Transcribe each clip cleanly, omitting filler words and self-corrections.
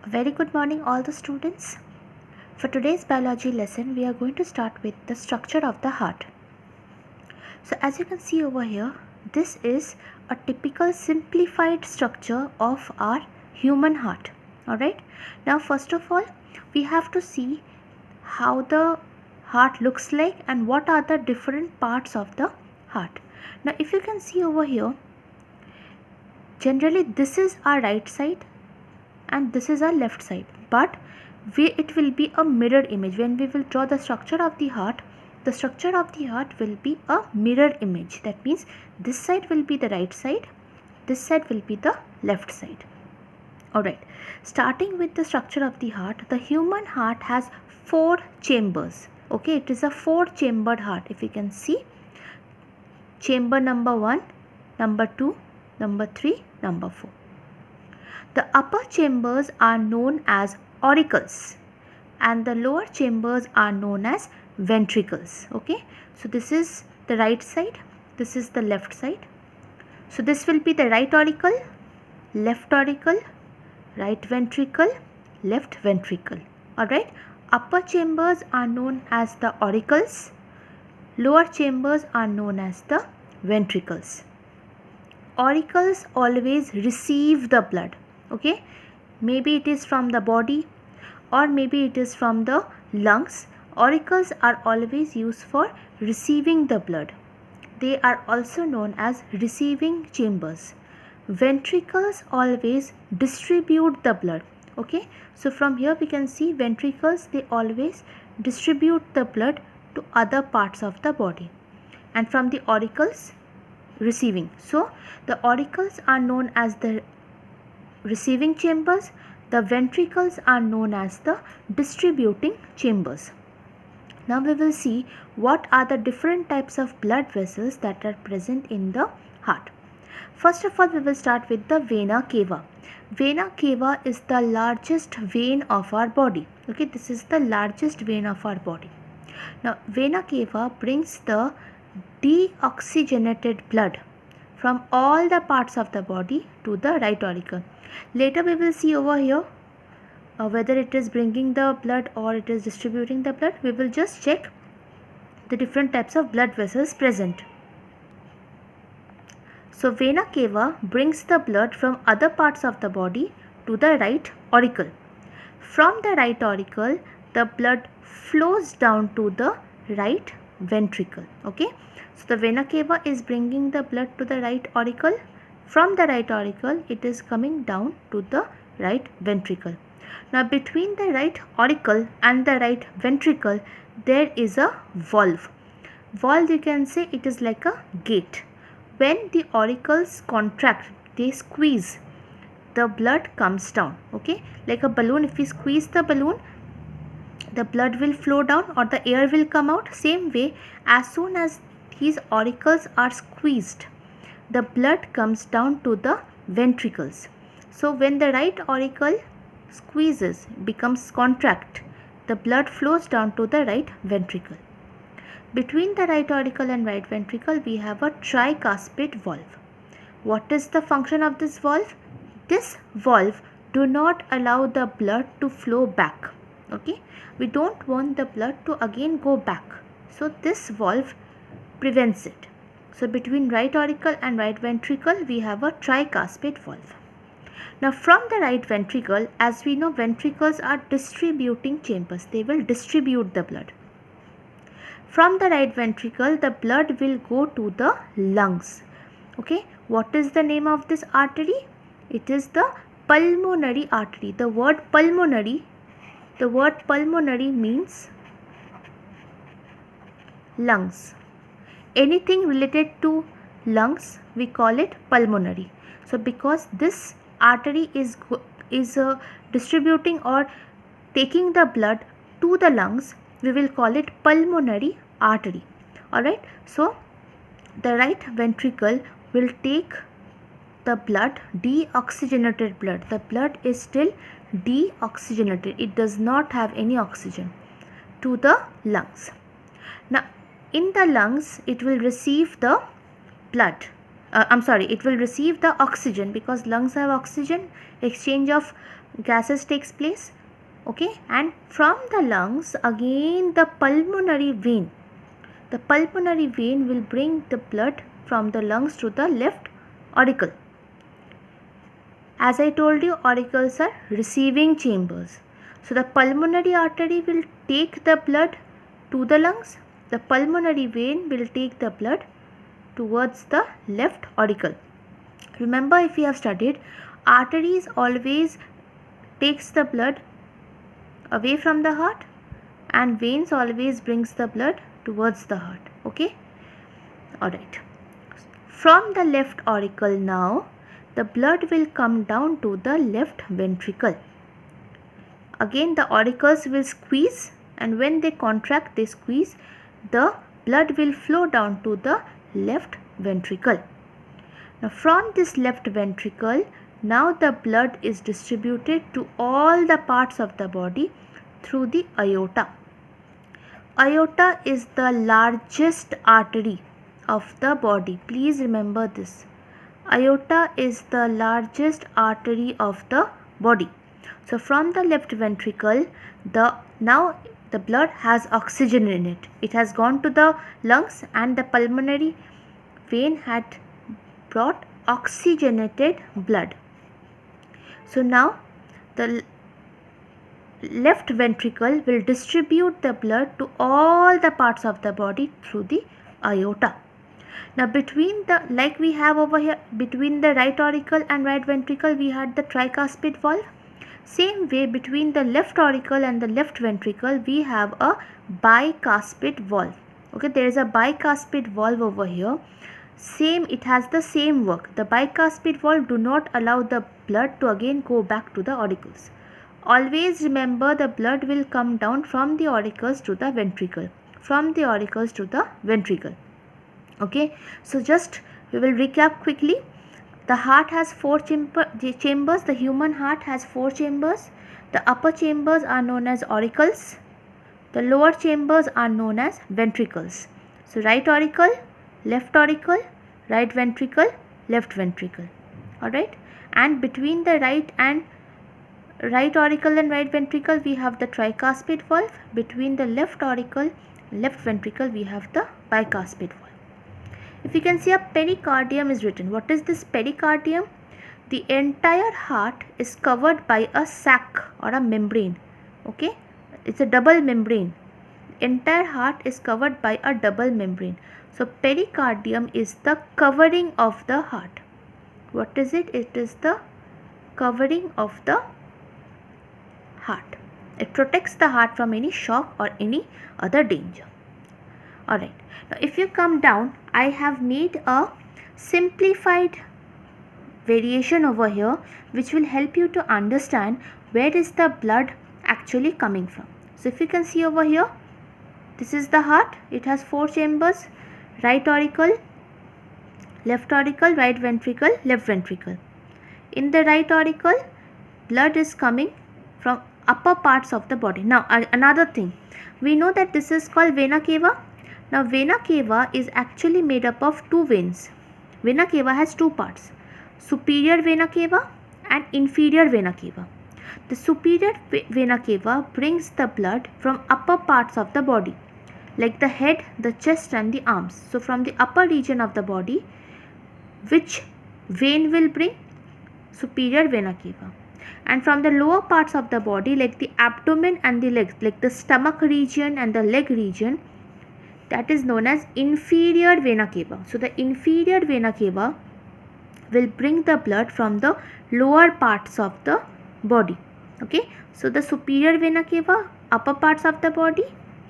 Very good morning all the students. For today's biology lesson we are going to start with the structure of the heart. So as you can see over here, this is a typical simplified structure of our human heart. Alright. Now first of all we have to see how the heart looks like and what are the different parts of the heart. Now if you can see over here, generally this is our right side and this is our left side, but it will be a mirror image. When we will draw the structure of the heart will be a mirror image. That means this side will be the right side, this side will be the left side. Alright, starting with the structure of the heart, the human heart has 4 chambers. Okay, it is a 4-chambered heart. If you can see, chamber number 1, number 2, number 3, number 4. The upper chambers are known as auricles and the lower chambers are known as ventricles. Okay, so this is the right side, this is the left side. So this will be the right auricle, left auricle, right ventricle, left ventricle. Alright, upper chambers are known as the auricles, lower chambers are known as the ventricles. Auricles always receive the blood. Okay, maybe it is from the body or maybe it is from the lungs. Auricles are always used for receiving the blood. They are also known as receiving chambers. Ventricles always distribute the blood. Okay, so from here we can see ventricles, they always distribute the blood to other parts of the body, and from the auricles, receiving. So the auricles are known as the receiving chambers, the ventricles are known as the distributing chambers. Now we will see what are the different types of blood vessels that are present in the heart. First of all, we will start with the vena cava. Vena cava is the largest vein of our body. Okay, this is the largest vein of our body. Now vena cava brings the deoxygenated blood from all the parts of the body to the right auricle. Later we will see over here whether it is bringing the blood or it is distributing the blood. We will just check the different types of blood vessels present. So vena cava brings the blood from other parts of the body to the right auricle. From the right auricle, the blood flows down to the right ventricle. Okay, so the vena cava is bringing the blood to the right auricle. From the right auricle, it is coming down to the right ventricle. Now between the right auricle and the right ventricle, there is a valve. Valve, you can say it is like a gate. When the auricles contract, they squeeze, the blood comes down. Okay, like a balloon, if we squeeze the balloon, the blood will flow down or the air will come out. Same way, as soon as these auricles are squeezed, the blood comes down to the ventricles. So when the right auricle squeezes, becomes contract, the blood flows down to the right ventricle. Between the right auricle and right ventricle, we have a tricuspid valve. What is the function of this valve? This valve do not allow the blood to flow back. Okay, we don't want the blood to again go back. So this valve prevents it. So between right auricle and right ventricle, we have a tricuspid valve. Now from the right ventricle, as we know, ventricles are distributing chambers. They will distribute the blood. From the right ventricle, the blood will go to the lungs. Okay, what is the name of this artery? It is the pulmonary artery. The word pulmonary means lungs. Anything related to lungs, we call it pulmonary. So because this artery is distributing or taking the blood to the lungs, we will call it pulmonary artery. Alright, so the right ventricle will take the blood, deoxygenated blood. The blood is still deoxygenated, it does not have any oxygen, to the lungs. Now in the lungs, it will receive the blood it will receive the oxygen, because lungs have oxygen, exchange of gases takes place. Okay, and from the lungs again the pulmonary vein will bring the blood from the lungs to the left auricle. As I told you, auricles are receiving chambers. So the pulmonary artery will take the blood to the lungs. The pulmonary vein will take the blood towards the left auricle. Remember, if you have studied, arteries always takes the blood away from the heart, and veins always brings the blood towards the heart. Okay, alright. From the left auricle now, the blood will come down to the left ventricle. Again the auricles will squeeze, and when they contract, they squeeze, the blood will flow down to the left ventricle. Now from this left ventricle, now the blood is distributed to all the parts of the body through the aorta. Aorta is the largest artery of the body. Please remember this. Aorta is the largest artery of the body. So from the left ventricle, now the blood has oxygen in it. It has gone to the lungs, and the pulmonary vein had brought oxygenated blood. So now the left ventricle will distribute the blood to all the parts of the body through the aorta. Now between the, like we have over here, between the right auricle and right ventricle, we had the tricuspid valve. Same way, between the left auricle and the left ventricle, we have a bicuspid valve. Okay, there is a bicuspid valve over here. Same, it has the same work. The bicuspid valve do not allow the blood to again go back to the auricles. Always remember, the blood will come down from the auricles to the ventricle, from the auricles to the ventricle. Okay, so just we will recap quickly. The heart has 4 chambers. The human heart has 4 chambers. The upper chambers are known as auricles. The lower chambers are known as ventricles. So right auricle, left auricle, right ventricle, left ventricle. Alright, and between the right auricle and right ventricle, we have the tricuspid valve. Between the left auricle, left ventricle, we have the bicuspid valve. If you can see, a pericardium is written. What is this pericardium? The entire heart is covered by a sac or a membrane. Okay, it's a double membrane. Entire heart is covered by a double membrane. So pericardium is the covering of the heart. What is it? It is the covering of the heart. It protects the heart from any shock or any other danger. Alright, now if you come down, I have made a simplified variation over here which will help you to understand where is the blood actually coming from. So if you can see over here, this is the heart. It has 4 chambers: right auricle, left auricle, right ventricle, left ventricle. In the right auricle, blood is coming from upper parts of the body. Now another thing, we know that this is called vena cava. Now vena cava is actually made up of 2 veins. Vena cava has 2 parts, superior vena cava and inferior vena cava. The superior vena cava brings the blood from upper parts of the body, like the head, the chest and the arms. So from the upper region of the body, which vein will bring? Superior vena cava. And from the lower parts of the body, like the abdomen and the legs, like the stomach region and the leg region, that is known as inferior vena cava. So the inferior vena cava will bring the blood from the lower parts of the body. Okay, so the superior vena cava, upper parts of the body,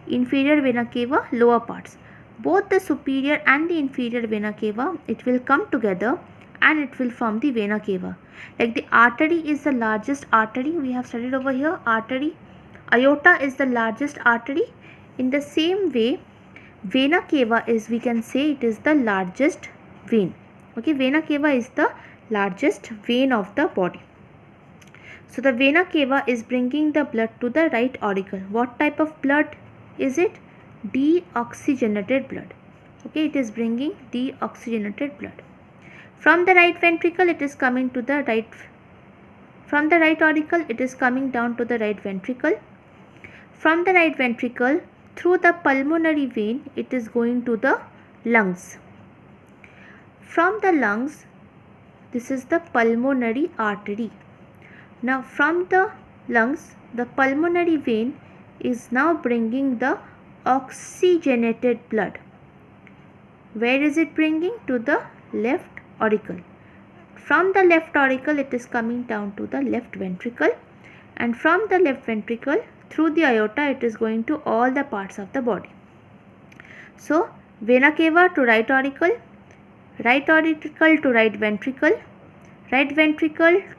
inferior vena cava, lower parts. Both the superior and the inferior vena cava, it will come together and it will form the vena cava. Like the artery is the largest artery, we have studied over here, artery. Aorta is the largest artery. In the same way, vena cava is, we can say, it is the largest vein. Okay, vena cava is the largest vein of the body. So the vena cava is bringing the blood to the right auricle. What type of blood is it? Deoxygenated blood. Okay, it is bringing deoxygenated blood. From the right ventricle it is coming to the right, from the right auricle it is coming down to the right ventricle. From the right ventricle through the pulmonary vein it is going to the lungs. From the lungs, this is the pulmonary artery. Now from the lungs, the pulmonary vein is now bringing the oxygenated blood. Where is it bringing? To the left auricle. From the left auricle it is coming down to the left ventricle, and from the left ventricle through the aorta it is going to all the parts of the body. So vena cava to right auricle to right ventricle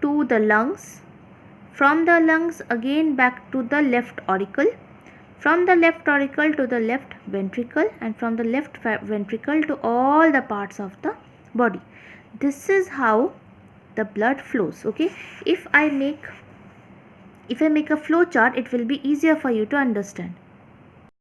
to the lungs, from the lungs again back to the left auricle, from the left auricle to the left ventricle, and from the left ventricle to all the parts of the body. This is how the blood flows. Okay, if I make a flow chart, it will be easier for you to understand.